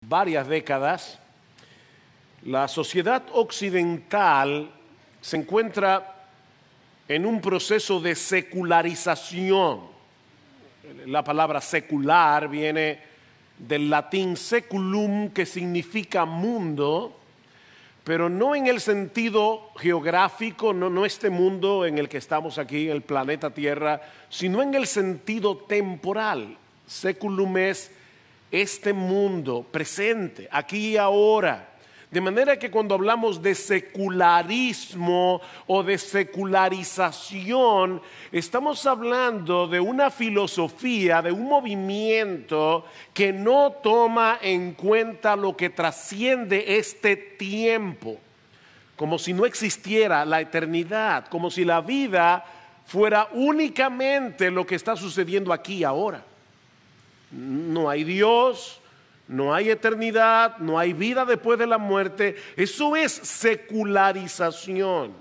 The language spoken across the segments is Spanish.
varias décadas, la sociedad occidental se encuentra en un proceso de secularización. La palabra secular viene del latín seculum, que significa mundo, pero no en el sentido geográfico, no este mundo en el que estamos aquí, en el planeta Tierra, sino en el sentido temporal. Seculum es este mundo presente, aquí y ahora. De manera que cuando hablamos de secularismo o de secularización, estamos hablando de una filosofía, de un movimiento que no toma en cuenta lo que trasciende este tiempo, como si no existiera la eternidad, como si la vida fuera únicamente lo que está sucediendo aquí y ahora. No hay Dios, no hay eternidad, no hay vida después de la muerte. Eso es secularización.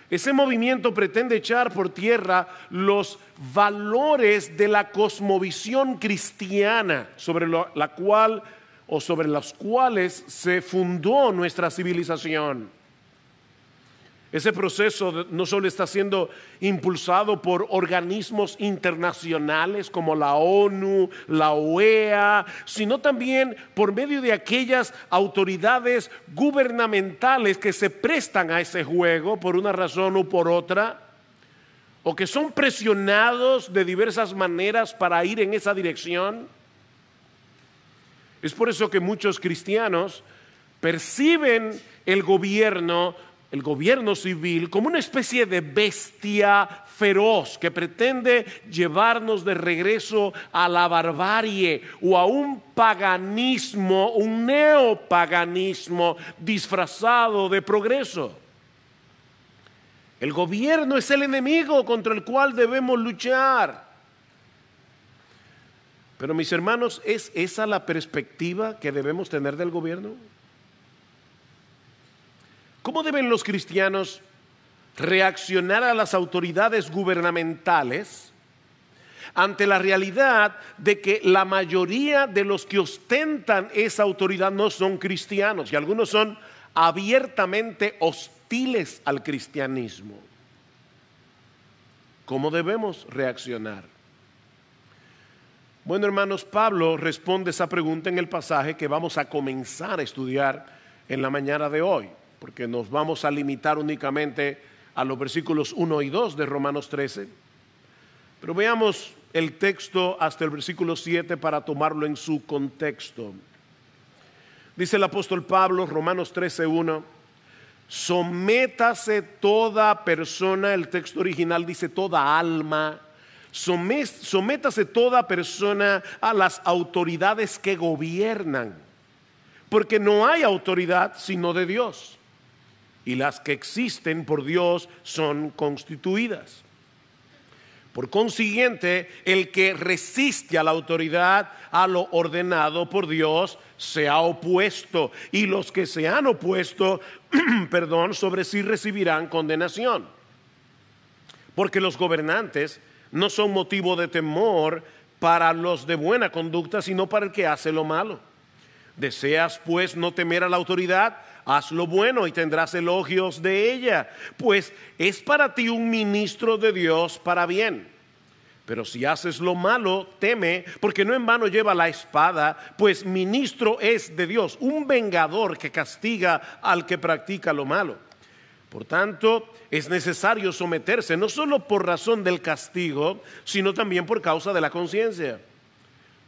Ese movimiento pretende echar por tierra los valores de la cosmovisión cristiana sobre la cual o sobre los cuales se fundó nuestra civilización. Ese proceso no solo está siendo impulsado por organismos internacionales como la ONU, la OEA, sino también por medio de aquellas autoridades gubernamentales que se prestan a ese juego por una razón o por otra, o que son presionados de diversas maneras para ir en esa dirección. Es por eso que muchos cristianos perciben el gobierno civil como una especie de bestia feroz que pretende llevarnos de regreso a la barbarie o a un paganismo, un neopaganismo disfrazado de progreso. El gobierno es el enemigo contra el cual debemos luchar. Pero mis hermanos, ¿es esa la perspectiva que debemos tener del gobierno? ¿Cómo deben los cristianos reaccionar a las autoridades gubernamentales ante la realidad de que la mayoría de los que ostentan esa autoridad no son cristianos y algunos son abiertamente hostiles al cristianismo? ¿Cómo debemos reaccionar? Bueno, hermanos, Pablo responde esa pregunta en el pasaje que vamos a comenzar a estudiar en la mañana de hoy, porque nos vamos a limitar únicamente a los versículos 1 y 2 de Romanos 13. Pero veamos el texto hasta el versículo 7 para tomarlo en su contexto. Dice el apóstol Pablo, Romanos 13:1, sométase toda persona, el texto original dice toda alma, sométase toda persona a las autoridades que gobiernan, porque no hay autoridad sino de Dios. Y las que existen por Dios son constituidas. Por consiguiente, el que resiste a la autoridad, a lo ordenado por Dios, se ha opuesto. Y los que se han opuesto, sobre sí recibirán condenación. Porque los gobernantes no son motivo de temor para los de buena conducta, sino para el que hace lo malo. ¿Deseas pues no temer a la autoridad? Haz lo bueno y tendrás elogios de ella, pues es para ti un ministro de Dios para bien. Pero si haces lo malo, teme, porque no en vano lleva la espada, pues ministro es de Dios, un vengador que castiga al que practica lo malo. Por tanto, es necesario someterse, no solo por razón del castigo, sino también por causa de la conciencia.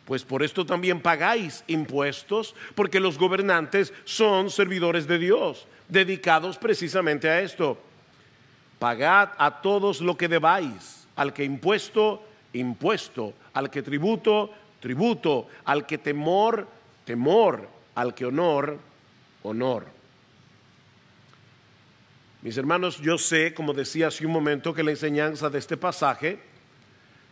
Pues por esto también pagáis impuestos, porque los gobernantes son servidores de Dios, dedicados precisamente a esto. Pagad a todos lo que debáis, al que impuesto, impuesto, al que tributo, tributo, al que temor, temor, al que honor, honor. Mis hermanos, yo sé, como decía hace un momento, que la enseñanza de este pasaje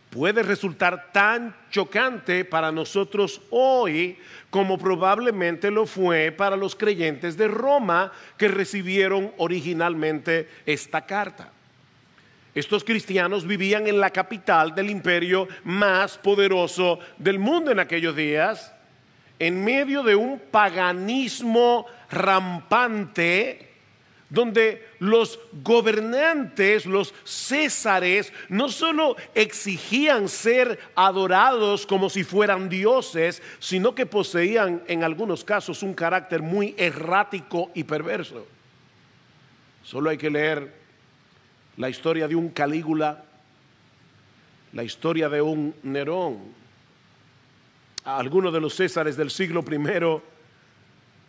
puede resultar tan chocante para nosotros hoy como probablemente lo fue para los creyentes de Roma que recibieron originalmente esta carta. Estos cristianos vivían en la capital del imperio más poderoso del mundo en aquellos días en medio de un paganismo rampante, donde los gobernantes, los césares, no solo exigían ser adorados como si fueran dioses, sino que poseían en algunos casos un carácter muy errático y perverso. Solo hay que leer la historia de un Calígula, la historia de un Nerón. Algunos de los césares del siglo I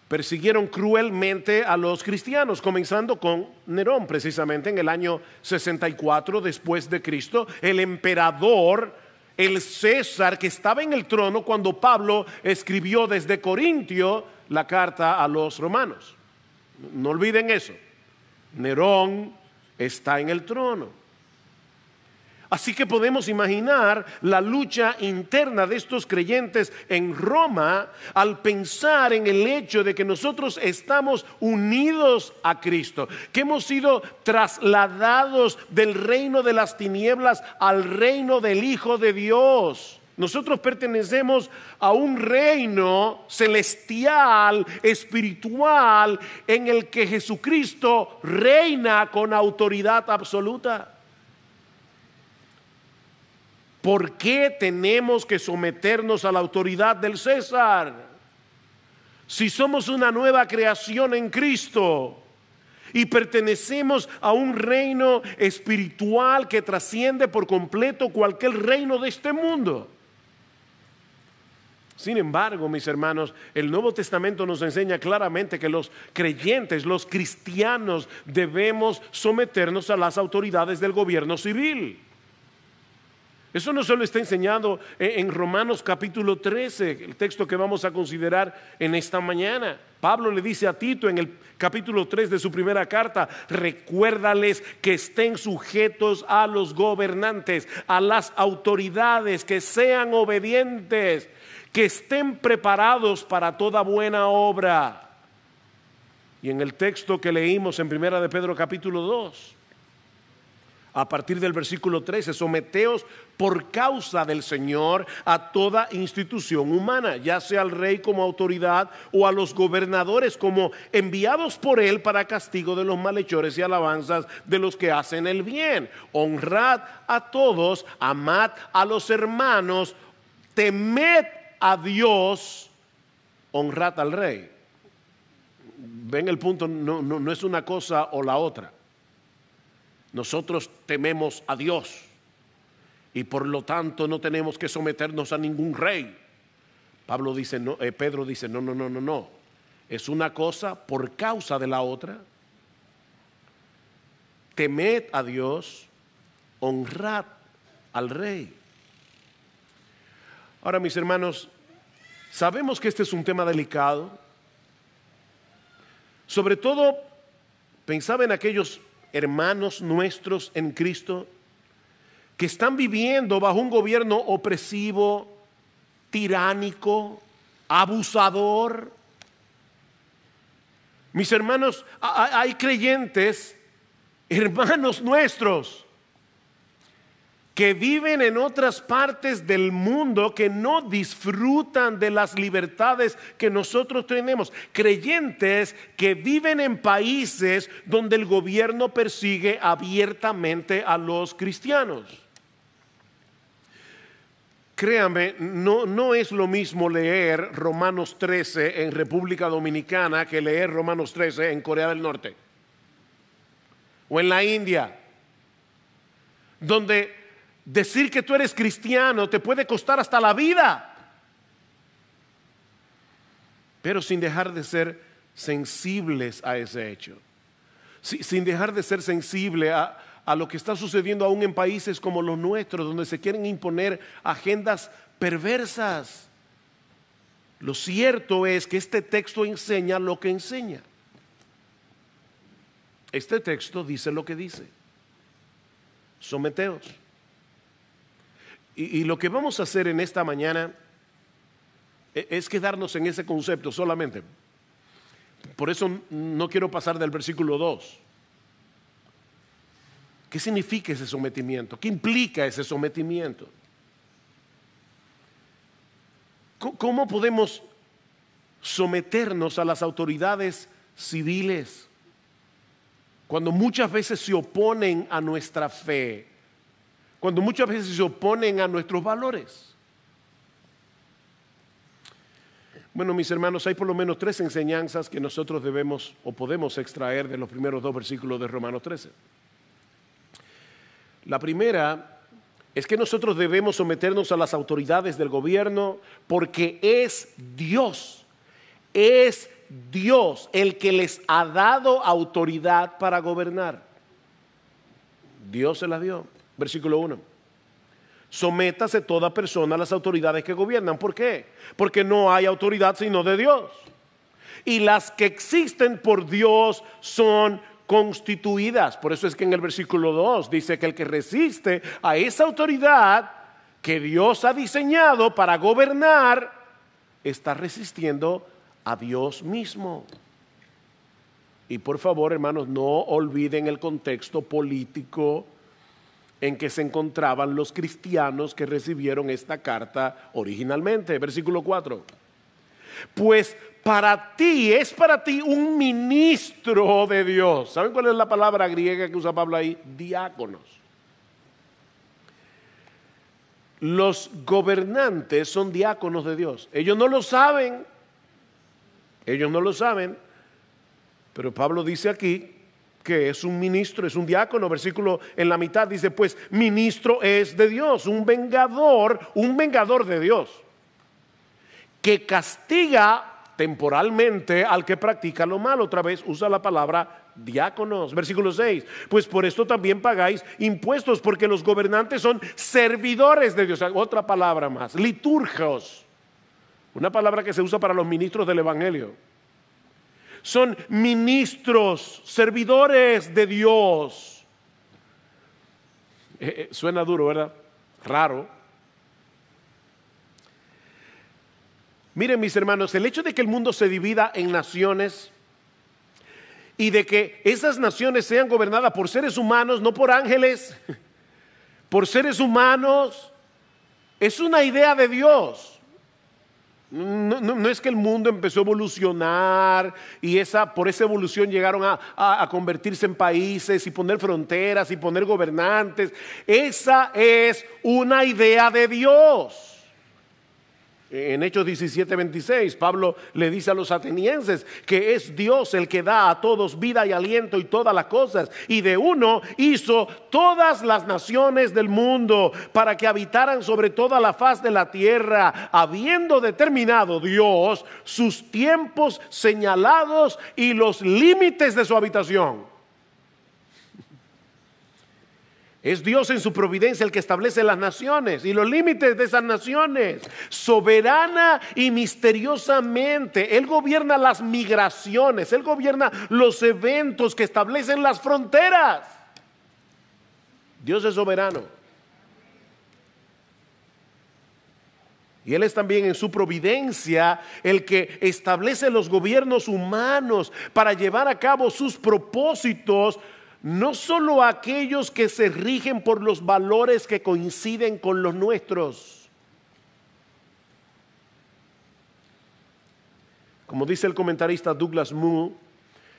persiguieron cruelmente a los cristianos, comenzando con Nerón, precisamente en el año 64 después de Cristo, el emperador, el César que estaba en el trono cuando Pablo escribió desde Corintio la carta a los romanos. No olviden eso, Nerón está en el trono. Así que podemos imaginar la lucha interna de estos creyentes en Roma al pensar en el hecho de que nosotros estamos unidos a Cristo, que hemos sido trasladados del reino de las tinieblas al reino del Hijo de Dios. Nosotros pertenecemos a un reino celestial, espiritual, en el que Jesucristo reina con autoridad absoluta. ¿Por qué tenemos que someternos a la autoridad del César? Si somos una nueva creación en Cristo y pertenecemos a un reino espiritual que trasciende por completo cualquier reino de este mundo. Sin embargo, mis hermanos, el Nuevo Testamento nos enseña claramente que los creyentes, los cristianos, debemos someternos a las autoridades del gobierno civil. Eso no solo está enseñado en Romanos capítulo 13, el texto que vamos a considerar en esta mañana. Pablo le dice a Tito en el capítulo 3 de su primera carta: recuérdales que estén sujetos a los gobernantes, a las autoridades, que sean obedientes, que estén preparados para toda buena obra. Y en el texto que leímos en primera de Pedro capítulo 2, a partir del versículo 13, someteos por causa del Señor a toda institución humana, ya sea al rey como autoridad o a los gobernadores como enviados por él para castigo de los malhechores y alabanzas de los que hacen el bien. Honrad a todos, amad a los hermanos, temed a Dios, honrad al rey. Ven el punto, no es una cosa o la otra. Nosotros tememos a Dios y por lo tanto no tenemos que someternos a ningún rey. Pedro dice no. Es una cosa por causa de la otra. Temed a Dios, honrad al rey. Ahora, mis hermanos, sabemos que este es un tema delicado. Sobre todo, pensaba en aquellos hermanos nuestros en Cristo que están viviendo bajo un gobierno opresivo, tiránico, abusador. Mis hermanos, hay creyentes, hermanos nuestros, que viven en otras partes del mundo que no disfrutan de las libertades que nosotros tenemos. Creyentes que viven en países donde el gobierno persigue abiertamente a los cristianos. Créame, no es lo mismo leer Romanos 13 en República Dominicana que leer Romanos 13 en Corea del Norte o en la India, donde decir que tú eres cristiano te puede costar hasta la vida, pero sin dejar de ser sensibles a ese hecho, sin dejar de ser sensible a lo que está sucediendo aún en países como los nuestros, donde se quieren imponer agendas perversas. Lo cierto es que este texto enseña lo que enseña. Este texto dice lo que dice: someteos. Y lo que vamos a hacer en esta mañana es quedarnos en ese concepto solamente. Por eso no quiero pasar del versículo 2. ¿Qué significa ese sometimiento? ¿Qué implica ese sometimiento? ¿Cómo podemos someternos a las autoridades civiles, cuando muchas veces se oponen a nuestra fe, cuando muchas veces se oponen a nuestros valores. Bueno, mis hermanos, hay por lo menos 3 enseñanzas que nosotros debemos o podemos extraer de los primeros 2 versículos de Romanos 13. La primera es que nosotros debemos someternos a las autoridades del gobierno porque es Dios el que les ha dado autoridad para gobernar. Dios se las dio. Versículo 1. Sométase toda persona a las autoridades que gobiernan. ¿Por qué? Porque no hay autoridad sino de Dios. Y las que existen por Dios son constituidas. Por eso es que en el versículo 2 dice que el que resiste a esa autoridad que Dios ha diseñado para gobernar, está resistiendo a Dios mismo. Y por favor, hermanos, no olviden el contexto político en que se encontraban los cristianos que recibieron esta carta originalmente. Versículo 4. Pues es para ti un ministro de Dios. ¿Saben cuál es la palabra griega que usa Pablo ahí? Diáconos. Los gobernantes son diáconos de Dios. Ellos no lo saben, pero Pablo dice aquí que es un ministro, es un diácono. Versículo en la mitad dice, pues ministro es de Dios, un vengador de Dios, que castiga temporalmente al que practica lo malo. Otra vez usa la palabra diáconos. Versículo 6, pues por esto también pagáis impuestos, porque los gobernantes son servidores de Dios. Otra palabra más, liturgos, una palabra que se usa para los ministros del evangelio. Son ministros, servidores de Dios. Suena duro, ¿verdad? Raro. Miren, mis hermanos, el hecho de que el mundo se divida en naciones y de que esas naciones sean gobernadas por seres humanos, no por ángeles, por seres humanos, es una idea de Dios. No es que el mundo empezó a evolucionar y por esa evolución llegaron a convertirse en países y poner fronteras y poner gobernantes. Esa es una idea de Dios. En Hechos 17:26, Pablo le dice a los atenienses que es Dios el que da a todos vida y aliento y todas las cosas, y de uno hizo todas las naciones del mundo para que habitaran sobre toda la faz de la tierra, habiendo determinado Dios sus tiempos señalados y los límites de su habitación. Es Dios en su providencia el que establece las naciones y los límites de esas naciones. Soberana y misteriosamente, Él gobierna las migraciones, Él gobierna los eventos que establecen las fronteras. Dios es soberano. Y Él es también en su providencia el que establece los gobiernos humanos para llevar a cabo sus propósitos, no solo aquellos que se rigen por los valores que coinciden con los nuestros. Como dice el comentarista Douglas Moo,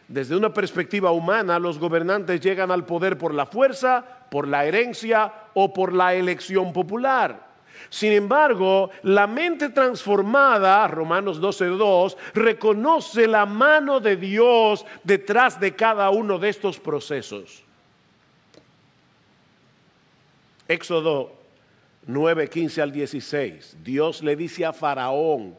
desde una perspectiva humana, los gobernantes llegan al poder por la fuerza, por la herencia o por la elección popular. Sin embargo, la mente transformada, Romanos 12:2, reconoce la mano de Dios detrás de cada uno de estos procesos. Éxodo 9:15 al 16, Dios le dice a Faraón,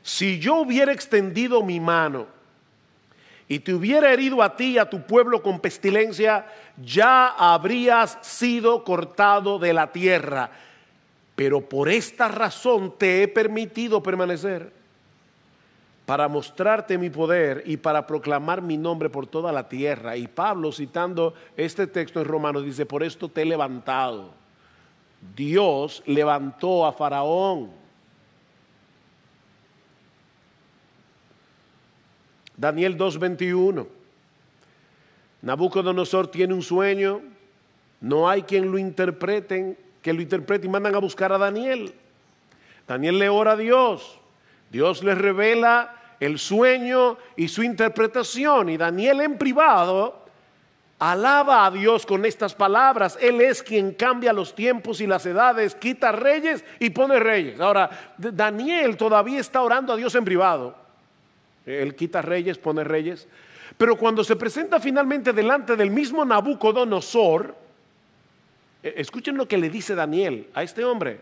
si yo hubiera extendido mi mano y te hubiera herido a ti y a tu pueblo con pestilencia, ya habrías sido cortado de la tierra. Pero por esta razón te he permitido permanecer, para mostrarte mi poder y para proclamar mi nombre por toda la tierra. Y Pablo, citando este texto en Romanos, dice, por esto te he levantado. Dios levantó a Faraón. Daniel 2:21, Nabucodonosor tiene un sueño, no hay quien lo interprete, que lo interpreta y mandan a buscar a Daniel. Daniel le ora a Dios. Dios le revela el sueño y su interpretación. Y Daniel en privado alaba a Dios con estas palabras. Él es quien cambia los tiempos y las edades, quita reyes y pone reyes. Ahora, Daniel todavía está orando a Dios en privado. Él quita reyes, pone reyes. Pero cuando se presenta finalmente delante del mismo Nabucodonosor, escuchen lo que le dice Daniel a este hombre.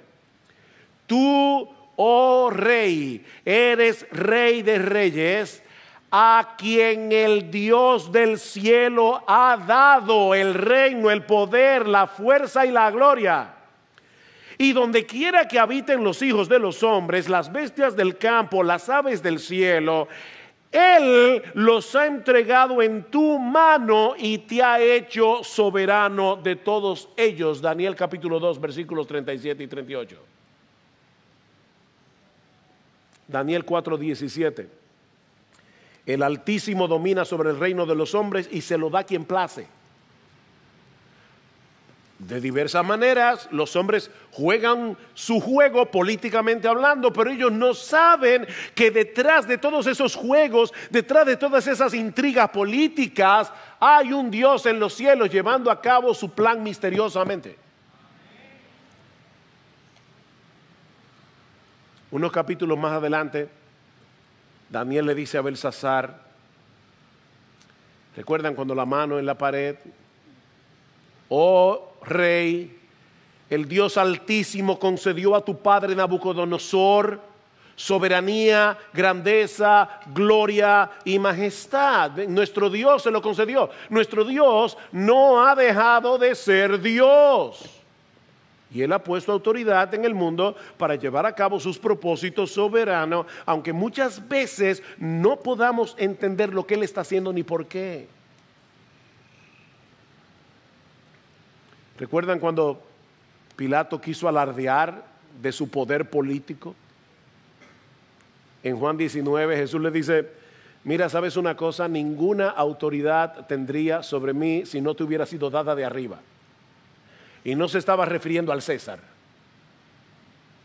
Tú, oh rey, eres rey de reyes, a quien el Dios del cielo ha dado el reino, el poder, la fuerza y la gloria. Y donde quiera que habiten los hijos de los hombres, las bestias del campo, las aves del cielo, Él los ha entregado en tu mano y te ha hecho soberano de todos ellos. Daniel capítulo 2, versículos 37 y 38. Daniel 4, 17. El Altísimo domina sobre el reino de los hombres y se lo da a quien place. De diversas maneras, los hombres juegan su juego políticamente hablando, pero ellos no saben que detrás de todos esos juegos, detrás de todas esas intrigas políticas, hay un Dios en los cielos llevando a cabo su plan misteriosamente. Unos capítulos más adelante, Daniel le dice a Belsasar, ¿recuerdan cuando la mano en la pared? Oh rey, el Dios Altísimo concedió a tu padre Nabucodonosor soberanía, grandeza, gloria y majestad. Nuestro Dios se lo concedió. Nuestro Dios no ha dejado de ser Dios. Y Él ha puesto autoridad en el mundo para llevar a cabo sus propósitos soberanos, aunque muchas veces no podamos entender lo que Él está haciendo ni por qué. ¿Recuerdan cuando Pilato quiso alardear de su poder político? En Juan 19 Jesús le dice, mira, ¿sabes una cosa? Ninguna autoridad tendría sobre mí si no te hubiera sido dada de arriba. Y no se estaba refiriendo al César.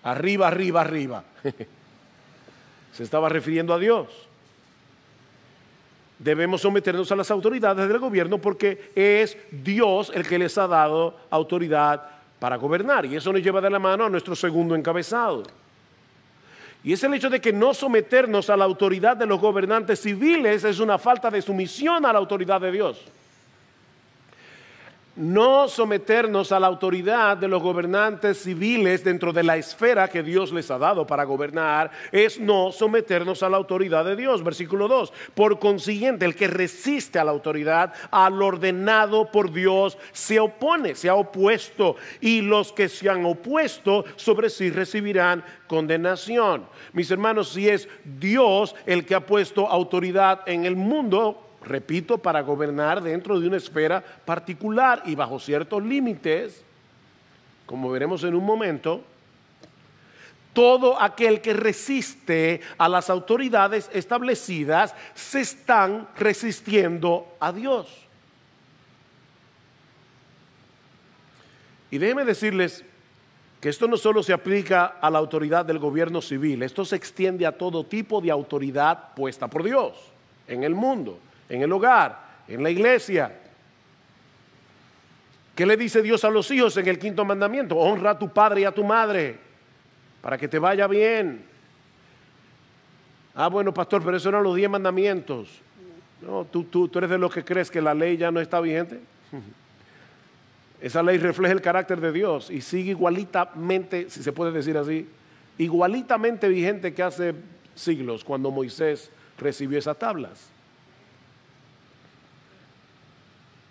Arriba, arriba, arriba. Se estaba refiriendo a Dios. Debemos someternos a las autoridades del gobierno porque es Dios el que les ha dado autoridad para gobernar. Y eso nos lleva de la mano a nuestro segundo encabezado. Y es el hecho de que no someternos a la autoridad de los gobernantes civiles es una falta de sumisión a la autoridad de Dios. No someternos a la autoridad de los gobernantes civiles dentro de la esfera que Dios les ha dado para gobernar es no someternos a la autoridad de Dios. Versículo 2. Por consiguiente, el que resiste a la autoridad, al ordenado por Dios, se opone, se ha opuesto. Y los que se han opuesto sobre sí recibirán condenación. Mis hermanos, si es Dios el que ha puesto autoridad en el mundo, repito, para gobernar dentro de una esfera particular y bajo ciertos límites, como veremos en un momento, todo aquel que resiste a las autoridades establecidas se están resistiendo a Dios. Y déjenme decirles que esto no solo se aplica a la autoridad del gobierno civil, esto se extiende a todo tipo de autoridad puesta por Dios en el mundo, en el hogar, en la iglesia. ¿Qué le dice Dios a los hijos en el quinto mandamiento? Honra a tu padre y a tu madre para que te vaya bien. Ah, bueno, pastor, pero esos eran los 10 mandamientos. No, tú eres de los que crees que la ley ya no está vigente. Esa ley refleja el carácter de Dios y sigue igualitamente, si se puede decir así, igualitamente vigente que hace siglos cuando Moisés recibió esas tablas.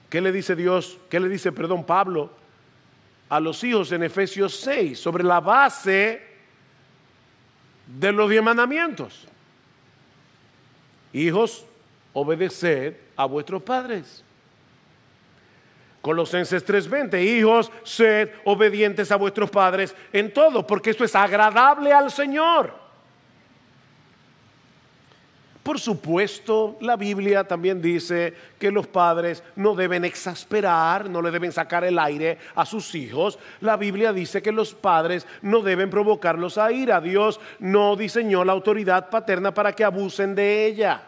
¿Qué le dice Dios? ¿Qué le dice, Pablo a los hijos en Efesios 6 sobre la base de los 10 mandamientos? Hijos, obedeced a vuestros padres. Colosenses 3:20, hijos, sed obedientes a vuestros padres en todo, porque esto es agradable al Señor. Por supuesto, la Biblia también dice que los padres no deben exasperar, no le deben sacar el aire a sus hijos. La Biblia dice que los padres no deben provocarlos a ira. Dios no diseñó la autoridad paterna para que abusen de ella.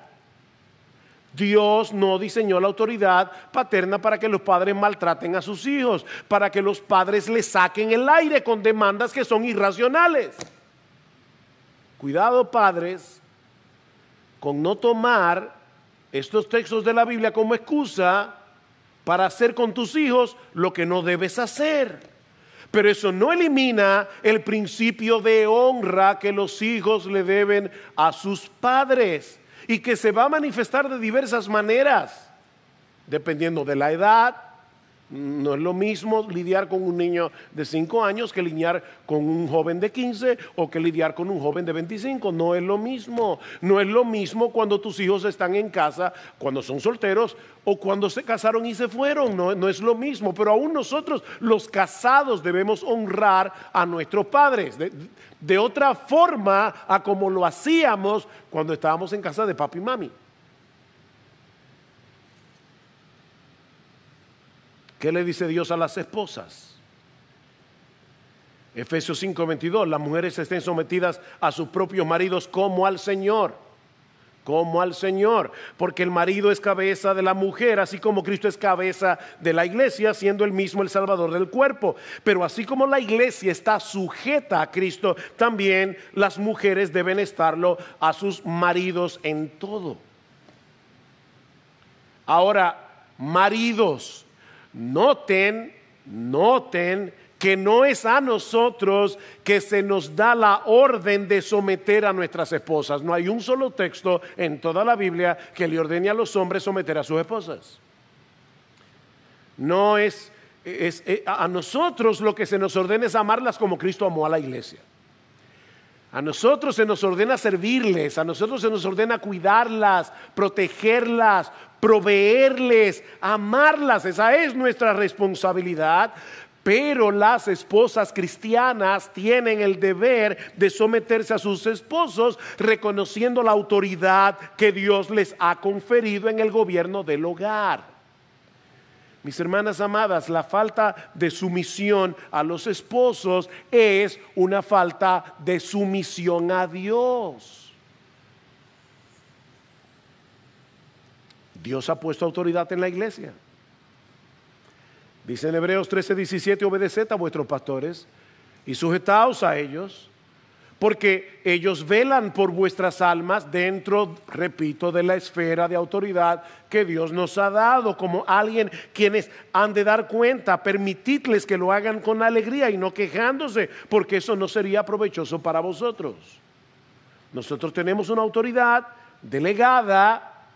Dios no diseñó la autoridad paterna para que los padres maltraten a sus hijos, para que los padres les saquen el aire con demandas que son irracionales. Cuidado, padres, con no tomar estos textos de la Biblia como excusa para hacer con tus hijos lo que no debes hacer. Pero eso no elimina el principio de honra que los hijos le deben a sus padres y que se va a manifestar de diversas maneras, dependiendo de la edad. No es lo mismo lidiar con un niño de 5 años que lidiar con un joven de 15 o que lidiar con un joven de 25. No es lo mismo. No es lo mismo cuando tus hijos están en casa, cuando son solteros o cuando se casaron y se fueron. No es lo mismo. Pero aún nosotros, los casados, debemos honrar a nuestros padres de otra forma a como lo hacíamos cuando estábamos en casa de papi y mami. ¿Qué le dice Dios a las esposas? Efesios 5:22, las mujeres estén sometidas a sus propios maridos como al Señor. Como al Señor. Porque el marido es cabeza de la mujer, así como Cristo es cabeza de la iglesia, siendo él mismo el Salvador del cuerpo. Pero así como la iglesia está sujeta a Cristo, también las mujeres deben estarlo a sus maridos en todo. Ahora, maridos, noten que no es a nosotros que se nos da la orden de someter a nuestras esposas. No hay un solo texto en toda la Biblia que le ordene a los hombres someter a sus esposas. No es a nosotros lo que se nos ordena es amarlas como Cristo amó a la iglesia. A nosotros se nos ordena servirles, a nosotros se nos ordena cuidarlas, protegerlas, proveerles, amarlas. Esa es nuestra responsabilidad. Pero las esposas cristianas tienen el deber de someterse a sus esposos, reconociendo la autoridad que Dios les ha conferido en el gobierno del hogar. Mis hermanas amadas, la falta de sumisión a los esposos es una falta de sumisión a Dios. Dios ha puesto autoridad en la iglesia. Dice en Hebreos 13:17, obedeced a vuestros pastores y sujetaos a ellos, porque ellos velan por vuestras almas dentro, repito, de la esfera de autoridad que Dios nos ha dado, como alguien quienes han de dar cuenta. Permitidles que lo hagan con alegría y no quejándose, porque eso no sería provechoso para vosotros. Nosotros tenemos una autoridad delegada,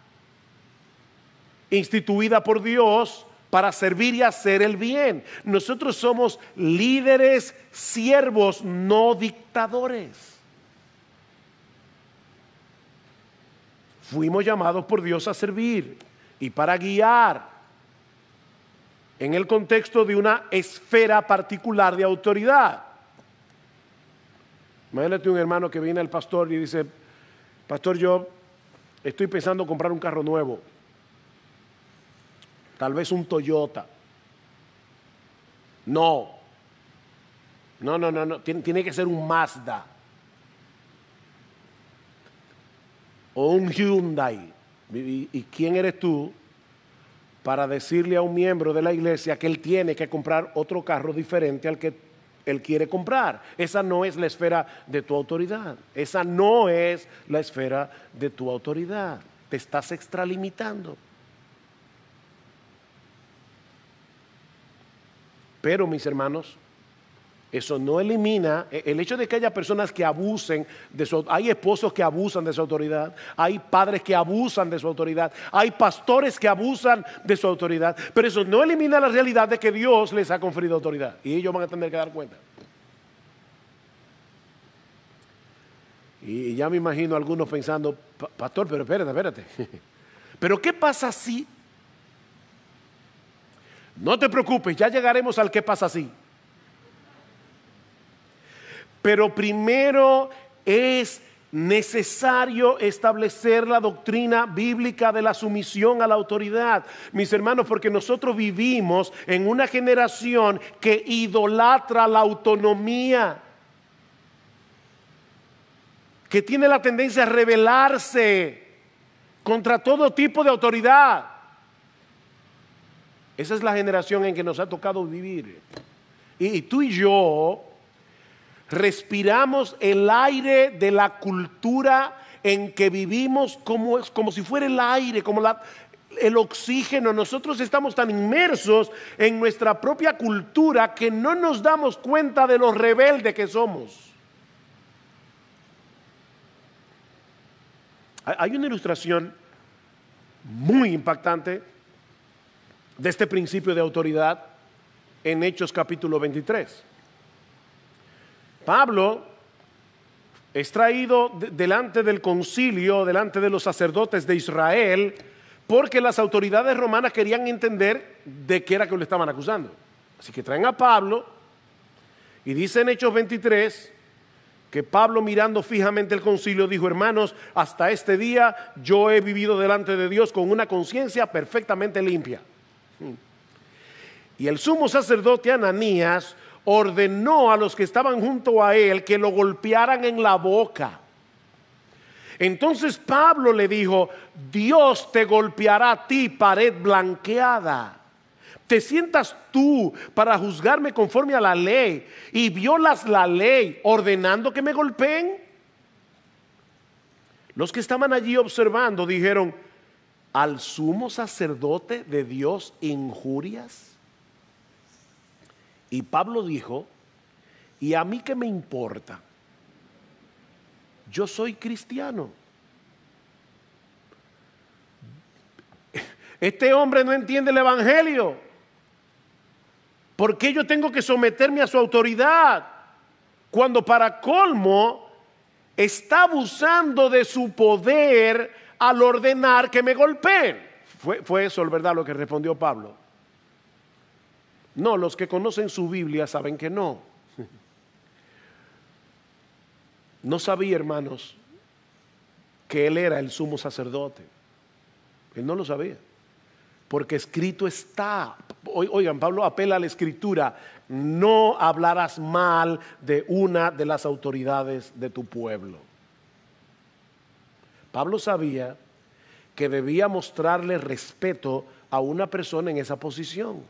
instituida por Dios, para servir y hacer el bien. Nosotros somos líderes, siervos, no dictadores. Fuimos llamados por Dios a servir y para guiar en el contexto de una esfera particular de autoridad. Imagínate un hermano que viene al pastor y dice: pastor, yo estoy pensando comprar un carro nuevo. Tal vez un Toyota. No. Tiene que ser un Mazda. O un Hyundai. ¿Y quién eres tú para decirle a un miembro de la iglesia que él tiene que comprar otro carro diferente al que él quiere comprar? Esa no es la esfera de tu autoridad. Esa no es la esfera de tu autoridad. Te estás extralimitando. Pero, mis hermanos, eso no elimina el hecho de que haya personas que abusen de su autoridad. Hay esposos que abusan de su autoridad, hay padres que abusan de su autoridad, hay pastores que abusan de su autoridad, pero eso no elimina la realidad de que Dios les ha conferido autoridad y ellos van a tener que dar cuenta. Y ya me imagino a algunos pensando: pastor, pero espérate. ¿Pero qué pasa si? No te preocupes, ya llegaremos al qué pasa así. Pero primero es necesario establecer la doctrina bíblica de la sumisión a la autoridad, mis hermanos, porque nosotros vivimos en una generación que idolatra la autonomía, que tiene la tendencia a rebelarse contra todo tipo de autoridad. Esa es la generación en que nos ha tocado vivir. Y tú y yo respiramos el aire de la cultura en que vivimos como si fuera el aire, como el oxígeno. Nosotros estamos tan inmersos en nuestra propia cultura que no nos damos cuenta de lo rebelde que somos. Hay una ilustración muy impactante de este principio de autoridad en Hechos capítulo 23. Pablo es traído delante del concilio, delante de los sacerdotes de Israel, porque las autoridades romanas querían entender de qué era que lo estaban acusando. Así que traen a Pablo y dice en Hechos 23 que Pablo, mirando fijamente el concilio, dijo: hermanos, hasta este día yo he vivido delante de Dios con una conciencia perfectamente limpia. Y el sumo sacerdote Ananías ordenó a los que estaban junto a él que lo golpearan en la boca. Entonces Pablo le dijo: Dios te golpeará a ti, pared blanqueada. ¿Te sientas tú para juzgarme conforme a la ley y violas la ley ordenando que me golpeen? Los que estaban allí observando dijeron: ¿al sumo sacerdote de Dios injurias? Y Pablo dijo: ¿y a mí qué me importa? Yo soy cristiano. Este hombre no entiende el evangelio. ¿Por qué yo tengo que someterme a su autoridad? Cuando para colmo está abusando de su poder al ordenar que me golpeen. Fue eso, ¿verdad?, lo que respondió Pablo. No, los que conocen su Biblia saben que no. No sabía, hermanos, que él era el sumo sacerdote. Él no lo sabía. Porque escrito está. Oigan, Pablo apela a la escritura: no hablarás mal de una de las autoridades de tu pueblo. Pablo sabía que debía mostrarle respeto a una persona en esa posición.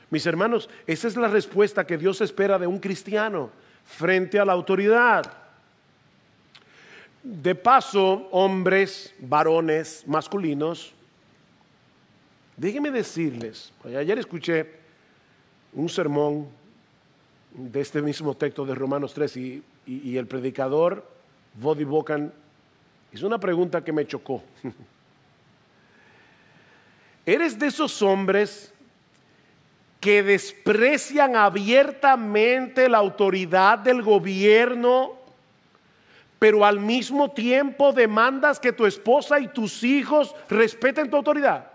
Mis hermanos, esa es la respuesta que Dios espera de un cristiano frente a la autoridad. De paso, hombres, varones, masculinos, déjenme decirles, ayer escuché un sermón de este mismo texto de Romanos 3 y el predicador Voddie Baucham hizo una pregunta que me chocó. ¿Eres de esos hombres que desprecian abiertamente la autoridad del gobierno, pero al mismo tiempo demandas que tu esposa y tus hijos respeten tu autoridad?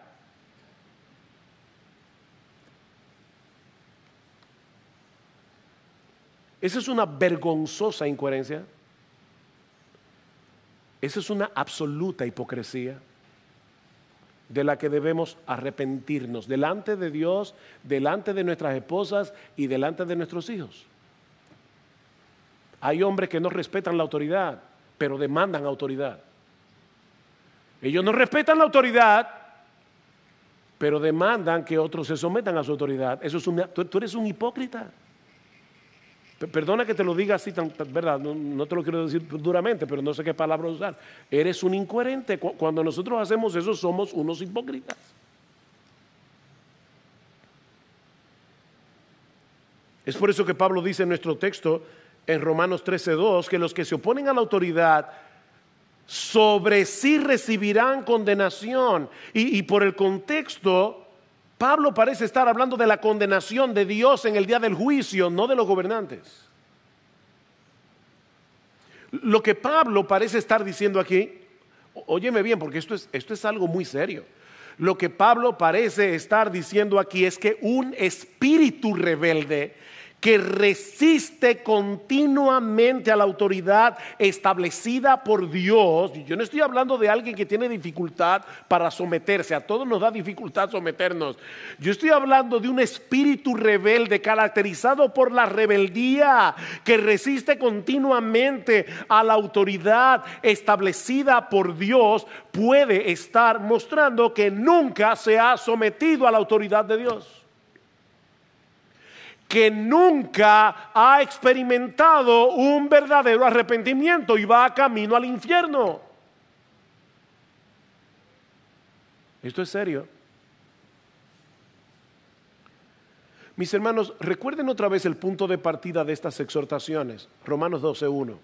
Esa es una vergonzosa incoherencia. Esa es una absoluta hipocresía de la que debemos arrepentirnos delante de Dios, delante de nuestras esposas y delante de nuestros hijos. Hay hombres que no respetan la autoridad, pero demandan autoridad. Ellos no respetan la autoridad, pero demandan que otros se sometan a su autoridad. Eso es tú eres un hipócrita. Perdona que te lo diga así, ¿verdad? No te lo quiero decir duramente, pero no sé qué palabra usar. Eres un incoherente. Cuando nosotros hacemos eso, somos unos hipócritas. Es por eso que Pablo dice en nuestro texto, en Romanos 13:2, que los que se oponen a la autoridad sobre sí recibirán condenación. Y por el contexto, Pablo parece estar hablando de la condenación de Dios en el día del juicio, no de los gobernantes. Lo que Pablo parece estar diciendo aquí, óyeme bien, porque esto es algo muy serio. Lo que Pablo parece estar diciendo aquí es que un espíritu rebelde que resiste continuamente a la autoridad establecida por Dios. Yo no estoy hablando de alguien que tiene dificultad para someterse, a todos nos da dificultad someternos. Yo estoy hablando de un espíritu rebelde caracterizado por la rebeldía, que resiste continuamente a la autoridad establecida por Dios. Puede estar mostrando que nunca se ha sometido a la autoridad de Dios, que nunca ha experimentado un verdadero arrepentimiento y va camino al infierno. Esto es serio. Mis hermanos, recuerden otra vez el punto de partida de estas exhortaciones, Romanos 12:1.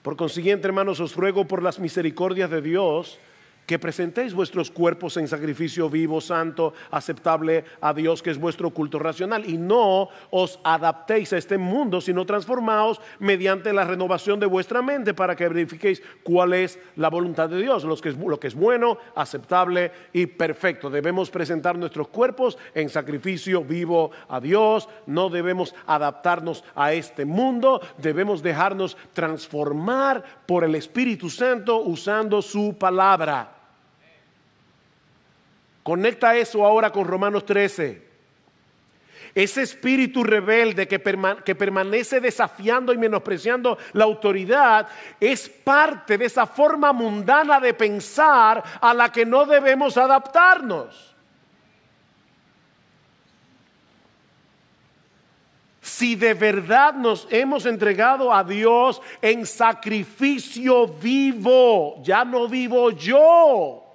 Por consiguiente, hermanos, os ruego por las misericordias de Dios que presentéis vuestros cuerpos en sacrificio vivo, santo, aceptable a Dios, que es vuestro culto racional, y no os adaptéis a este mundo, sino transformaos mediante la renovación de vuestra mente, para que verifiquéis cuál es la voluntad de Dios, lo que es bueno, aceptable y perfecto. Debemos presentar nuestros cuerpos en sacrificio vivo a Dios, no debemos adaptarnos a este mundo, debemos dejarnos transformar por el Espíritu Santo usando su palabra. Conecta eso ahora con Romanos 13. Ese espíritu rebelde que permanece desafiando y menospreciando la autoridad es parte de esa forma mundana de pensar a la que no debemos adaptarnos. Si de verdad nos hemos entregado a Dios en sacrificio vivo, ya no vivo yo.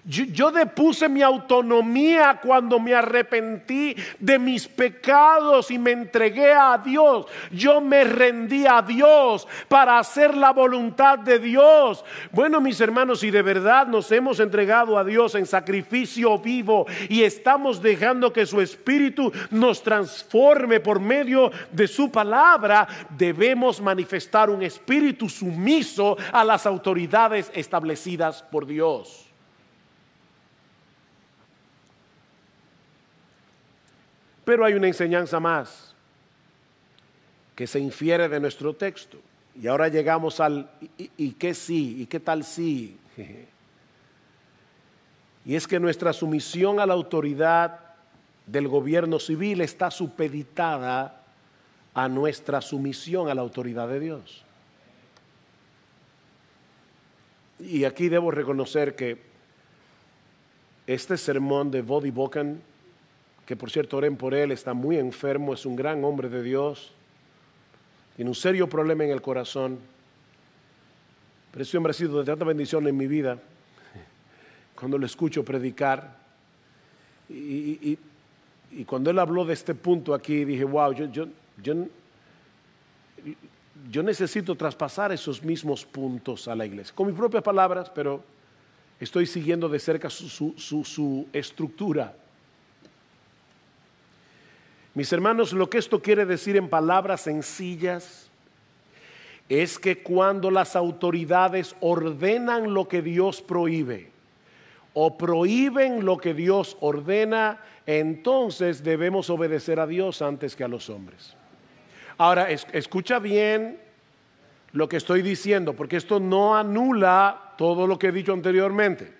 Yo depuse mi autonomía cuando me arrepentí de mis pecados y me entregué a Dios. Yo me rendí a Dios para hacer la voluntad de Dios. Bueno, mis hermanos, si de verdad nos hemos entregado a Dios en sacrificio vivo y estamos dejando que su Espíritu nos transforme por medio de su palabra, debemos manifestar un espíritu sumiso a las autoridades establecidas por Dios. Pero hay una enseñanza más que se infiere de nuestro texto. Y ahora llegamos al ¿y qué sí? ¿Y qué tal sí? Y es que nuestra sumisión a la autoridad del gobierno civil está supeditada a nuestra sumisión a la autoridad de Dios. Y aquí debo reconocer que este sermón de Voddie Baucham, que por cierto oren por él, está muy enfermo, es un gran hombre de Dios, tiene un serio problema en el corazón, pero ese hombre ha sido de tanta bendición en mi vida. Cuando lo escucho predicar y cuando él habló de este punto aquí, dije, wow, yo necesito traspasar esos mismos puntos a la iglesia, con mis propias palabras, pero estoy siguiendo de cerca su estructura. Mis hermanos, lo que esto quiere decir en palabras sencillas es que cuando las autoridades ordenan lo que Dios prohíbe o prohíben lo que Dios ordena, entonces debemos obedecer a Dios antes que a los hombres. Ahora, escucha bien lo que estoy diciendo, porque esto no anula todo lo que he dicho anteriormente.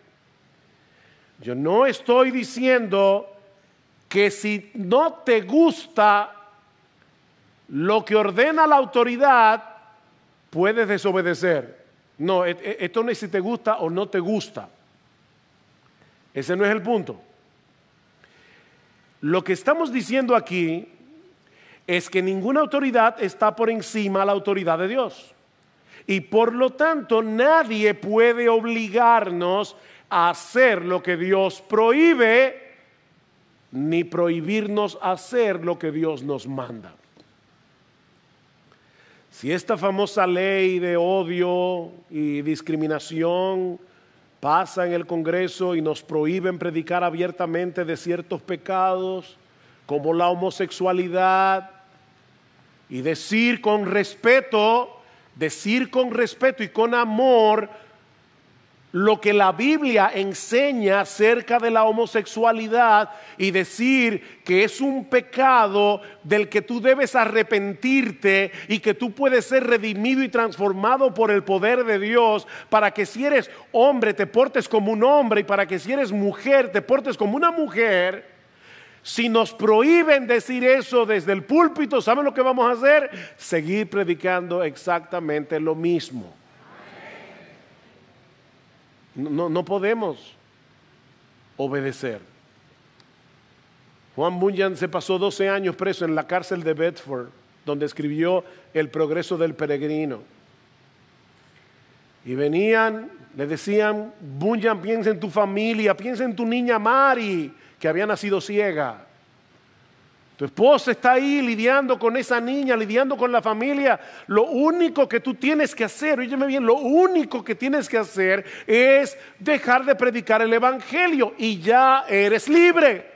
Yo no estoy diciendo que si no te gusta lo que ordena la autoridad, puedes desobedecer. No, esto no es si te gusta o no te gusta. Ese no es el punto. Lo que estamos diciendo aquí es que ninguna autoridad está por encima de la autoridad de Dios. Y por lo tanto, nadie puede obligarnos a hacer lo que Dios prohíbe, ni prohibirnos hacer lo que Dios nos manda. Si esta famosa ley de odio y discriminación pasa en el Congreso y nos prohíben predicar abiertamente de ciertos pecados como la homosexualidad y decir con respeto y con amor lo que la Biblia enseña acerca de la homosexualidad y decir que es un pecado del que tú debes arrepentirte y que tú puedes ser redimido y transformado por el poder de Dios para que si eres hombre te portes como un hombre y para que si eres mujer te portes como una mujer. Si nos prohíben decir eso desde el púlpito, ¿saben lo que vamos a hacer? Seguir predicando exactamente lo mismo. No podemos obedecer. Juan Bunyan se pasó 12 años preso en la cárcel de Bedford, donde escribió El progreso del peregrino. Y venían, le decían: Bunyan, piensa en tu familia, piensa en tu niña Mari, que había nacido ciega. Tu esposa está ahí lidiando con esa niña, lidiando con la familia. Lo único que tú tienes que hacer, óyeme bien, lo único que tienes que hacer es dejar de predicar el evangelio y ya eres libre.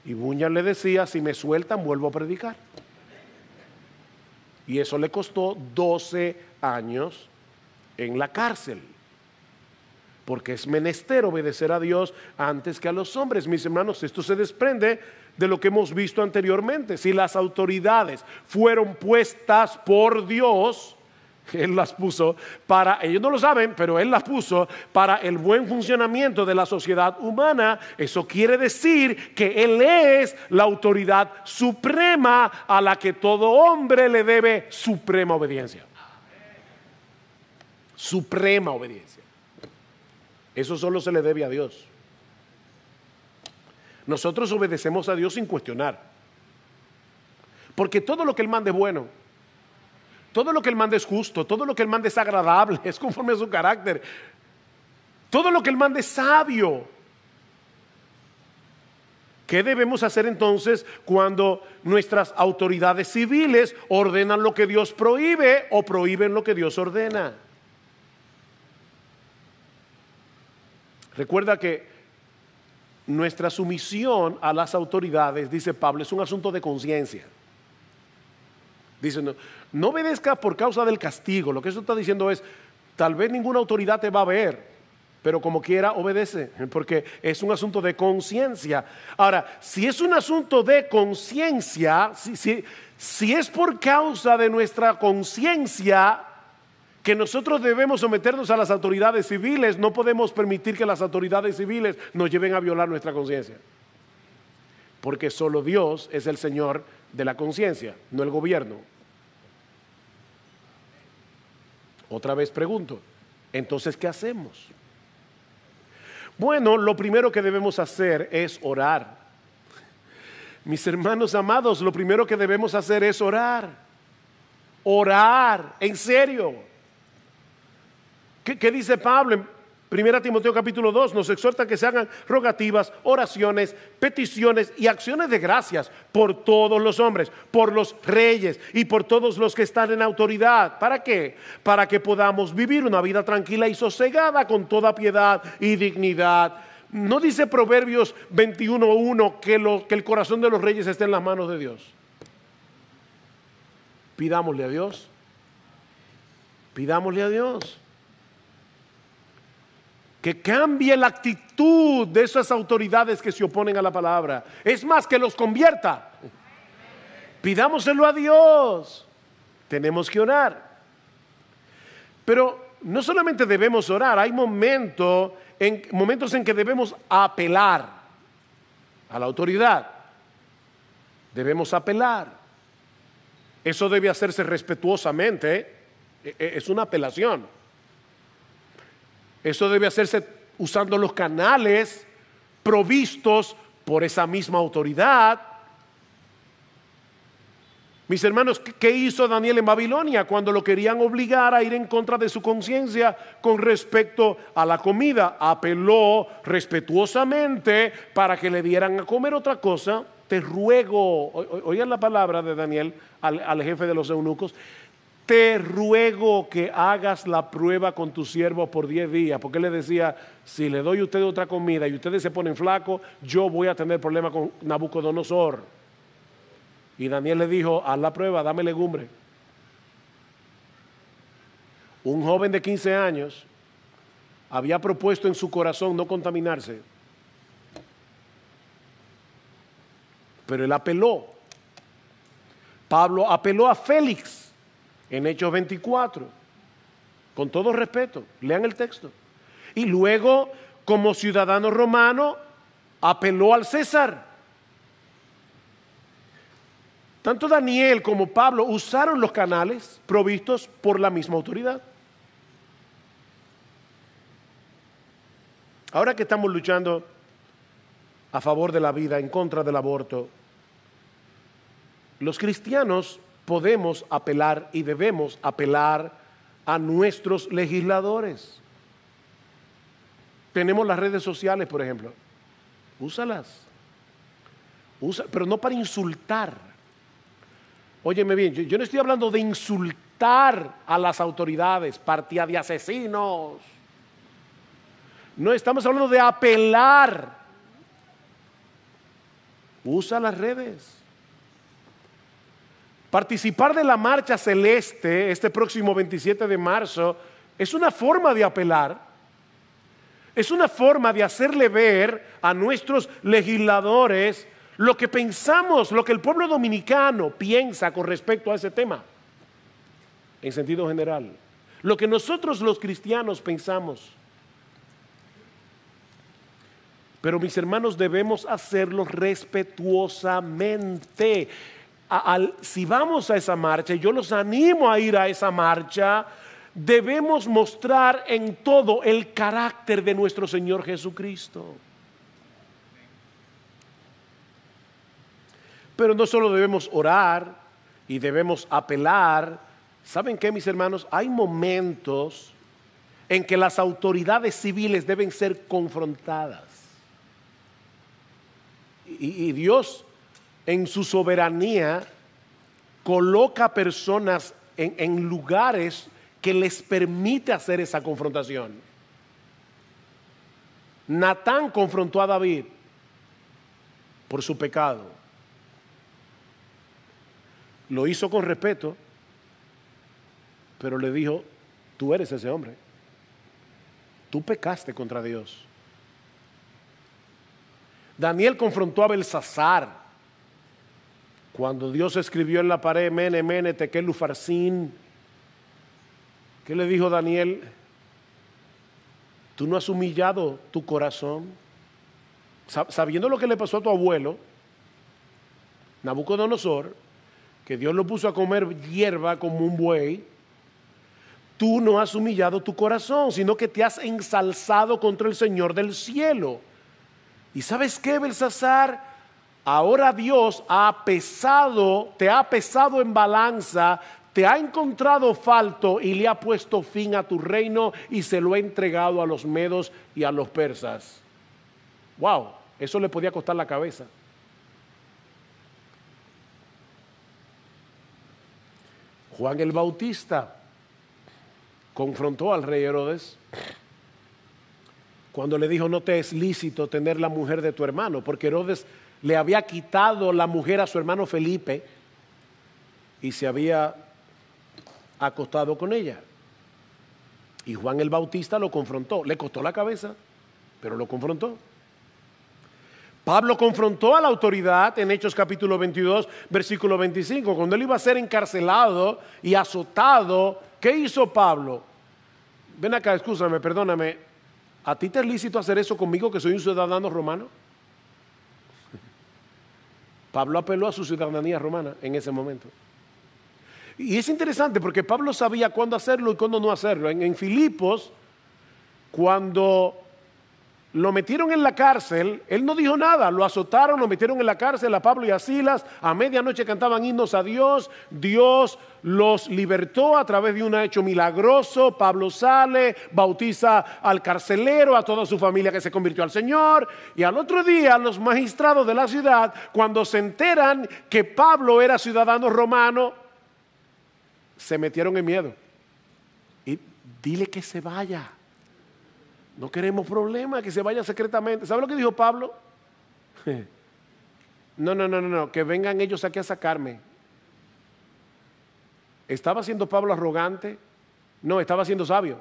Y Bunyan le decía: si me sueltan, vuelvo a predicar. Y eso le costó 12 años en la cárcel. Porque es menester obedecer a Dios antes que a los hombres. Mis hermanos, esto se desprende de lo que hemos visto anteriormente. Si las autoridades fueron puestas por Dios, Él las puso para, ellos no lo saben, pero Él las puso para el buen funcionamiento de la sociedad humana. Eso quiere decir que Él es la autoridad suprema a la que todo hombre le debe suprema obediencia. Suprema obediencia. Eso solo se le debe a Dios. Nosotros obedecemos a Dios sin cuestionar. Porque todo lo que Él manda es bueno. Todo lo que Él manda es justo. Todo lo que Él manda es agradable. Es conforme a su carácter. Todo lo que Él manda es sabio. ¿Qué debemos hacer entonces cuando nuestras autoridades civiles ordenan lo que Dios prohíbe o prohíben lo que Dios ordena? Recuerda que nuestra sumisión a las autoridades, dice Pablo, es un asunto de conciencia. Dice, no obedezca por causa del castigo. Lo que eso está diciendo es, tal vez ninguna autoridad te va a ver, pero como quiera obedece, porque es un asunto de conciencia. Ahora, si es un asunto de conciencia, si es por causa de nuestra conciencia que nosotros debemos someternos a las autoridades civiles, no podemos permitir que las autoridades civiles nos lleven a violar nuestra conciencia. Porque solo Dios es el Señor de la conciencia, no el gobierno. Otra vez pregunto, entonces, ¿qué hacemos? Bueno, lo primero que debemos hacer es orar. Mis hermanos amados, lo primero que debemos hacer es orar. Orar, en serio. ¿Qué dice Pablo en 1 Timoteo capítulo 2? Nos exhorta que se hagan rogativas, oraciones, peticiones y acciones de gracias por todos los hombres, por los reyes y por todos los que están en autoridad. ¿Para qué? Para que podamos vivir una vida tranquila y sosegada con toda piedad y dignidad. ¿No dice Proverbios 21:1 que el corazón de los reyes está en las manos de Dios? Pidámosle a Dios. Pidámosle a Dios que cambie la actitud de esas autoridades que se oponen a la palabra. Es más, que los convierta. Pidámoselo a Dios. Tenemos que orar. Pero no solamente debemos orar, hay momentos en que debemos apelar a la autoridad. Debemos apelar. Eso debe hacerse respetuosamente. Es una apelación. Eso debe hacerse usando los canales provistos por esa misma autoridad. Mis hermanos, ¿qué hizo Daniel en Babilonia cuando lo querían obligar a ir en contra de su conciencia con respecto a la comida? Apeló respetuosamente para que le dieran a comer otra cosa. Te ruego, oigan la palabra de Daniel al jefe de los eunucos. Te ruego que hagas la prueba con tu siervo por 10 días. Porque él le decía, si le doy a ustedes otra comida y ustedes se ponen flacos, yo voy a tener problemas con Nabucodonosor. Y Daniel le dijo, haz la prueba, dame legumbre. Un joven de 15 años había propuesto en su corazón no contaminarse, pero él apeló. Pablo apeló a Félix en Hechos 24, con todo respeto, lean el texto. Y luego, como ciudadano romano, apeló al César. Tanto Daniel como Pablo usaron los canales provistos por la misma autoridad. Ahora que estamos luchando a favor de la vida, en contra del aborto, los cristianos podemos apelar y debemos apelar a nuestros legisladores. Tenemos las redes sociales, por ejemplo. Úsalas. Pero no para insultar. Óyeme bien, yo no estoy hablando de insultar a las autoridades, partida de asesinos. No, estamos hablando de apelar. Usa las redes. Participar de la marcha celeste este próximo 27 de marzo es una forma de apelar. Es una forma de hacerle ver a nuestros legisladores lo que pensamos, lo que el pueblo dominicano piensa con respecto a ese tema, en sentido general. Lo que nosotros los cristianos pensamos. Pero mis hermanos, debemos hacerlo respetuosamente. Si vamos a esa marcha, y yo los animo a ir a esa marcha, debemos mostrar en todo el carácter de nuestro Señor Jesucristo. Pero no solo debemos orar y debemos apelar. ¿Saben qué, mis hermanos? Hay momentos en que las autoridades civiles deben ser confrontadas. Y Dios, en su soberanía, coloca personas en lugares que les permite hacer esa confrontación. Natán confrontó a David por su pecado. Lo hizo con respeto, pero le dijo: tú eres ese hombre. Tú pecaste contra Dios. Daniel confrontó a Belsasar cuando Dios escribió en la pared: Mene, Mene, Tekel, Ufarsin. ¿Qué le dijo Daniel? Tú no has humillado tu corazón, sabiendo lo que le pasó a tu abuelo Nabucodonosor, que Dios lo puso a comer hierba como un buey. Tú no has humillado tu corazón, sino que te has ensalzado contra el Señor del cielo. ¿Y sabes qué, Belsasar? Ahora Dios te ha pesado en balanza, te ha encontrado falto y le ha puesto fin a tu reino y se lo ha entregado a los medos y a los persas. Wow, eso le podía costar la cabeza. Juan el Bautista confrontó al rey Herodes cuando le dijo: no te es lícito tener la mujer de tu hermano, porque Herodes le había quitado la mujer a su hermano Felipe y se había acostado con ella. Y Juan el Bautista lo confrontó. Le costó la cabeza, pero lo confrontó. Pablo confrontó a la autoridad en Hechos capítulo 22, versículo 25. Cuando él iba a ser encarcelado y azotado, ¿qué hizo Pablo? Ven acá, escúchame, perdóname. ¿A ti te es lícito hacer eso conmigo, que soy un ciudadano romano? Pablo apeló a su ciudadanía romana en ese momento. Y es interesante porque Pablo sabía cuándo hacerlo y cuándo no hacerlo. En Filipos, cuando lo metieron en la cárcel, él no dijo nada, lo azotaron, lo metieron en la cárcel a Pablo y a Silas, a medianoche cantaban himnos a Dios, Dios los libertó a través de un hecho milagroso. Pablo sale, bautiza al carcelero, a toda su familia que se convirtió al Señor, y al otro día los magistrados de la ciudad, cuando se enteran que Pablo era ciudadano romano, se metieron en miedo. Y dile que se vaya. No queremos problemas, que se vaya secretamente. ¿Sabe lo que dijo Pablo? No, que vengan ellos aquí a sacarme. ¿Estaba siendo Pablo arrogante? No, estaba siendo sabio.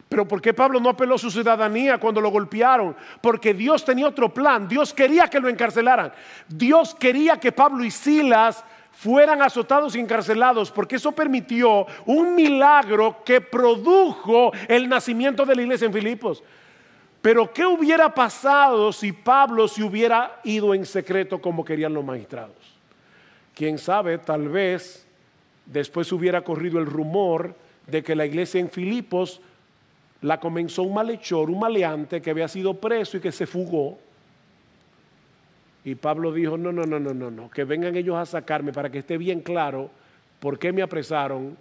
Pero ¿por qué Pablo no apeló a su ciudadanía cuando lo golpearon? Porque Dios tenía otro plan. Dios quería que lo encarcelaran. Dios quería que Pablo y Silas fueran azotados y encarcelados, porque eso permitió un milagro que produjo el nacimiento de la iglesia en Filipos. Pero ¿qué hubiera pasado si Pablo se hubiera ido en secreto como querían los magistrados? Quién sabe, tal vez después hubiera corrido el rumor de que la iglesia en Filipos la comenzó un malhechor, un maleante que había sido preso y que se fugó. Y Pablo dijo, no, que vengan ellos a sacarme para que esté bien claro por qué me apresaron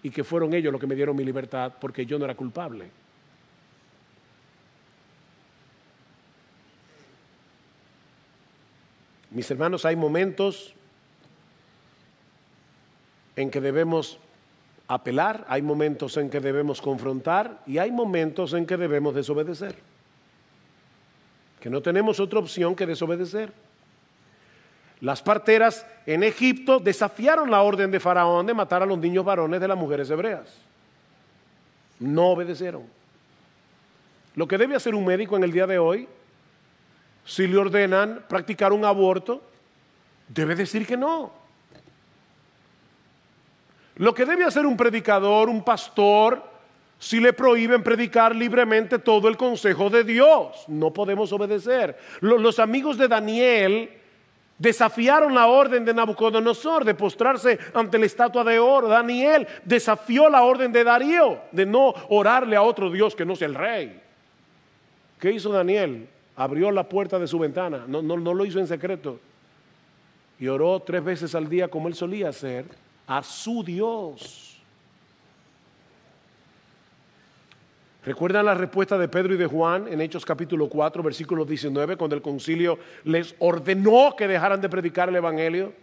y que fueron ellos los que me dieron mi libertad, porque yo no era culpable. Mis hermanos, hay momentos en que debemos apelar, hay momentos en que debemos confrontar y hay momentos en que debemos desobedecer. Que no tenemos otra opción que desobedecer. Las parteras en Egipto desafiaron la orden de Faraón de matar a los niños varones de las mujeres hebreas. No obedecieron. Lo que debe hacer un médico en el día de hoy, si le ordenan practicar un aborto, debe decir que no. Lo que debe hacer un predicador, un pastor, si le prohíben predicar libremente todo el consejo de Dios, no podemos obedecer. Los amigos de Daniel desafiaron la orden de Nabucodonosor de postrarse ante la estatua de oro. Daniel desafió la orden de Darío de no orarle a otro Dios que no sea el rey. ¿Qué hizo Daniel? Abrió la puerta de su ventana, no lo hizo en secreto, y oró 3 veces al día como él solía hacer a su Dios. ¿Recuerdan la respuesta de Pedro y de Juan en Hechos capítulo 4, versículo 19, cuando el concilio les ordenó que dejaran de predicar el evangelio?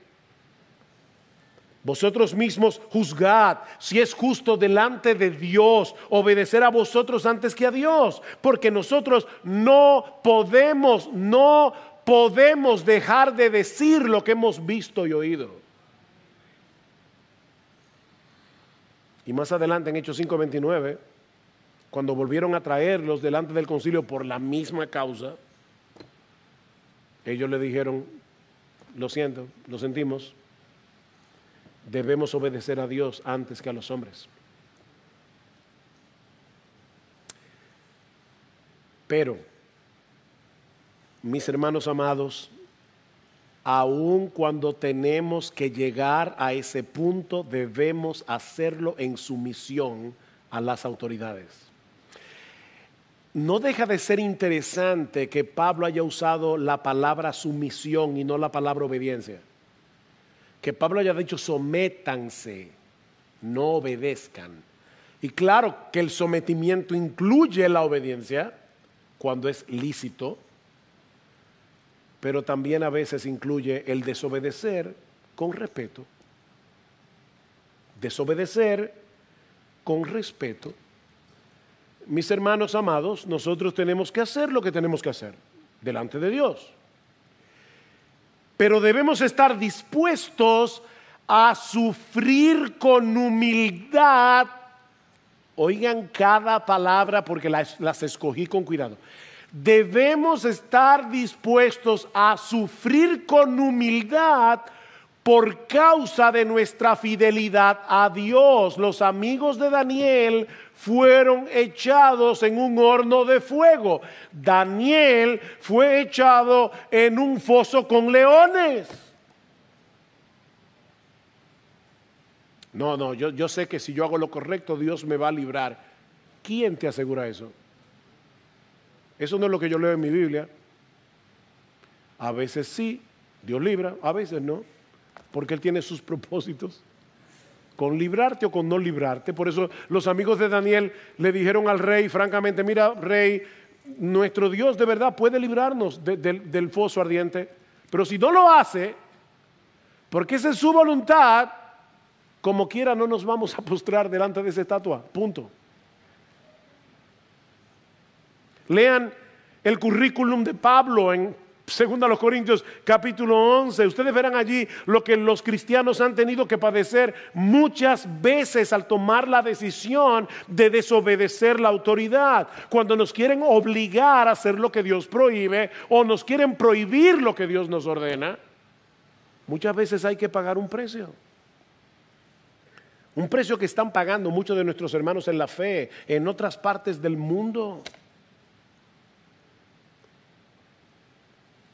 Vosotros mismos juzgad si es justo delante de Dios obedecer a vosotros antes que a Dios, porque nosotros no podemos dejar de decir lo que hemos visto y oído. Y más adelante en Hechos 5:29, cuando volvieron a traerlos delante del concilio por la misma causa, ellos le dijeron, lo siento, lo sentimos, debemos obedecer a Dios antes que a los hombres. Pero, mis hermanos amados, aun cuando tenemos que llegar a ese punto, debemos hacerlo en sumisión a las autoridades. No deja de ser interesante que Pablo haya usado la palabra sumisión y no la palabra obediencia. Que Pablo haya dicho sométanse, no obedezcan. Y claro que el sometimiento incluye la obediencia cuando es lícito, pero también a veces incluye el desobedecer con respeto. Desobedecer con respeto. Mis hermanos amados, nosotros tenemos que hacer lo que tenemos que hacer delante de Dios. Pero debemos estar dispuestos a sufrir con humildad. Oigan cada palabra porque las escogí con cuidado. Debemos estar dispuestos a sufrir con humildad por causa de nuestra fidelidad a Dios. Los amigos de Daniel fueron echados en un horno de fuego. Daniel fue echado en un foso con leones. No, yo sé que si yo hago lo correcto, Dios me va a librar. ¿Quién te asegura eso? Eso no es lo que yo leo en mi Biblia. A veces sí, Dios libra, a veces no, porque Él tiene sus propósitos, con librarte o con no librarte. Por eso los amigos de Daniel le dijeron al rey, francamente, mira, rey, nuestro Dios de verdad puede librarnos del foso ardiente, pero si no lo hace, porque esa es su voluntad, como quiera no nos vamos a postrar delante de esa estatua, punto. Lean el currículum de Pablo en Segunda a los Corintios capítulo 11, ustedes verán allí lo que los cristianos han tenido que padecer muchas veces al tomar la decisión de desobedecer la autoridad. Cuando nos quieren obligar a hacer lo que Dios prohíbe o nos quieren prohibir lo que Dios nos ordena, muchas veces hay que pagar un precio. Un precio que están pagando muchos de nuestros hermanos en la fe en otras partes del mundo.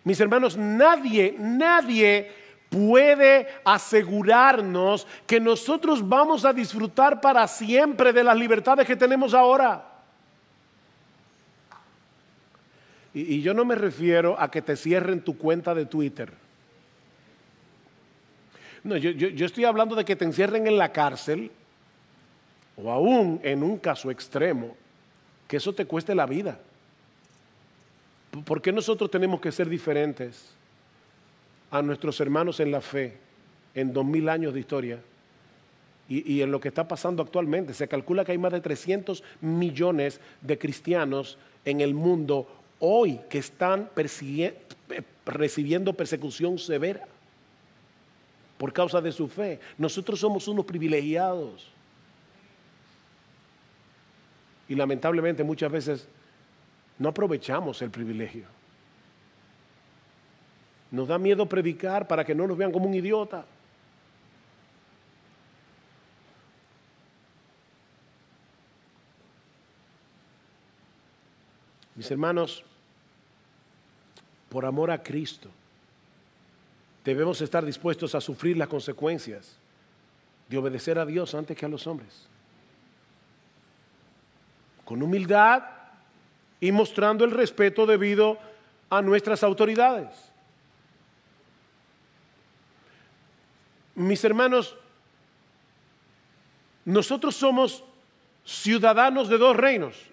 Mis hermanos, nadie puede asegurarnos que nosotros vamos a disfrutar para siempre de las libertades que tenemos ahora. Y yo no me refiero a que te cierren tu cuenta de Twitter. No, yo estoy hablando de que te encierren en la cárcel o aún en un caso extremo, que eso te cueste la vida. ¿Por qué nosotros tenemos que ser diferentes a nuestros hermanos en la fe en 2000 años de historia y en lo que está pasando actualmente? Se calcula que hay más de 300 millones de cristianos en el mundo hoy que están recibiendo persecución severa por causa de su fe. Nosotros somos unos privilegiados y lamentablemente muchas veces no aprovechamos el privilegio. Nos da miedo predicar para que no nos vean como un idiota. Mis hermanos, por amor a Cristo, debemos estar dispuestos a sufrir las consecuencias de obedecer a Dios antes que a los hombres. Con humildad y mostrando el respeto debido a nuestras autoridades. Mis hermanos, nosotros somos ciudadanos de dos reinos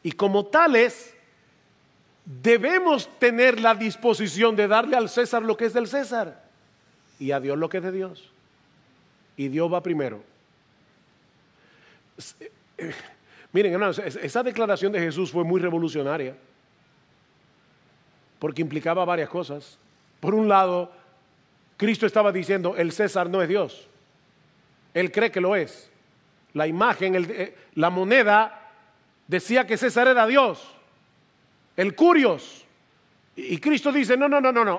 y como tales debemos tener la disposición de darle al César lo que es del César y a Dios lo que es de Dios. Y Dios va primero. Miren, hermanos, esa declaración de Jesús fue muy revolucionaria porque implicaba varias cosas. Por un lado, Cristo estaba diciendo, el César no es Dios. Él cree que lo es. La imagen, la moneda decía que César era Dios. El curios. Y Cristo dice, no,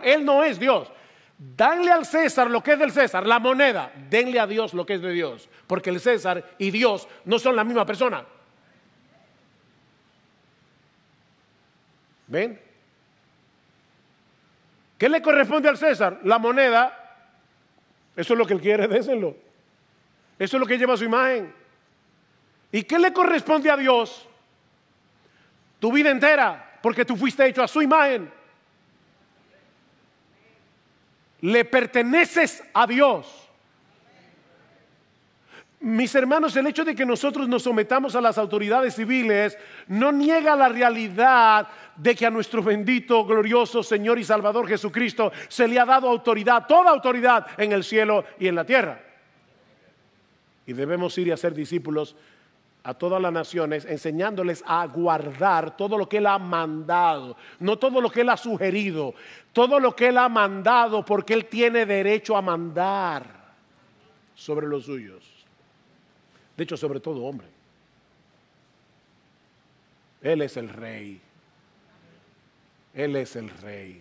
Él no es Dios. Danle al César lo que es del César, la moneda. Denle a Dios lo que es de Dios. Porque el César y Dios no son la misma persona. ¿Ven? ¿Qué le corresponde al César? La moneda. Eso es lo que él quiere, déselo. Eso es lo que lleva su imagen. ¿Y qué le corresponde a Dios? Tu vida entera, porque tú fuiste hecho a su imagen. Le perteneces a Dios. Mis hermanos, el hecho de que nosotros nos sometamos a las autoridades civiles no niega la realidad de que a nuestro bendito, glorioso Señor y Salvador Jesucristo se le ha dado autoridad, toda autoridad en el cielo y en la tierra. Y debemos ir y hacer discípulos a todas las naciones, enseñándoles a guardar todo lo que Él ha mandado, no todo lo que Él ha sugerido, todo lo que Él ha mandado, porque Él tiene derecho a mandar sobre los suyos. De hecho, sobre todo hombre. Él es el rey. Él es el rey.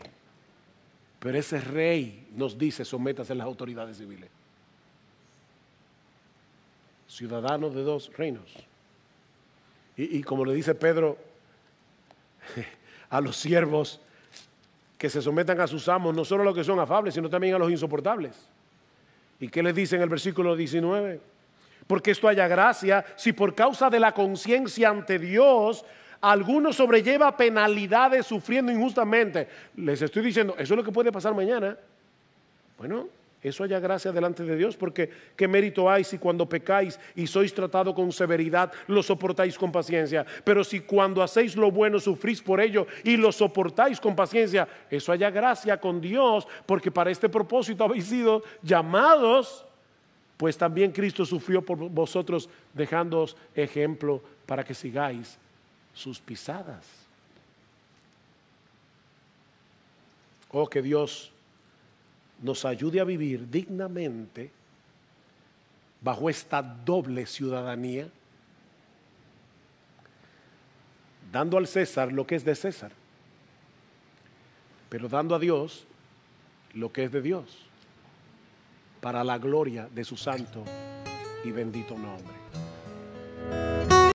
Pero ese rey nos dice, sométase a las autoridades civiles. Ciudadanos de dos reinos. Y como le dice Pedro a los siervos, que se sometan a sus amos, no solo a los que son afables, sino también a los insoportables. ¿Y qué les dice en el versículo 19? Porque esto haya gracia, si por causa de la conciencia ante Dios, alguno sobrelleva penalidades sufriendo injustamente. Les estoy diciendo, eso es lo que puede pasar mañana. Bueno, eso haya gracia delante de Dios, porque ¿qué mérito hay si cuando pecáis y sois tratados con severidad, lo soportáis con paciencia? Pero si cuando hacéis lo bueno sufrís por ello y lo soportáis con paciencia, eso haya gracia con Dios, porque para este propósito habéis sido llamados, pues también Cristo sufrió por vosotros, dejándoos ejemplo para que sigáis sus pisadas. Oh, que Dios nos ayude a vivir dignamente bajo esta doble ciudadanía, dando al César lo que es de César, pero dando a Dios lo que es de Dios, para la gloria de su santo y bendito nombre.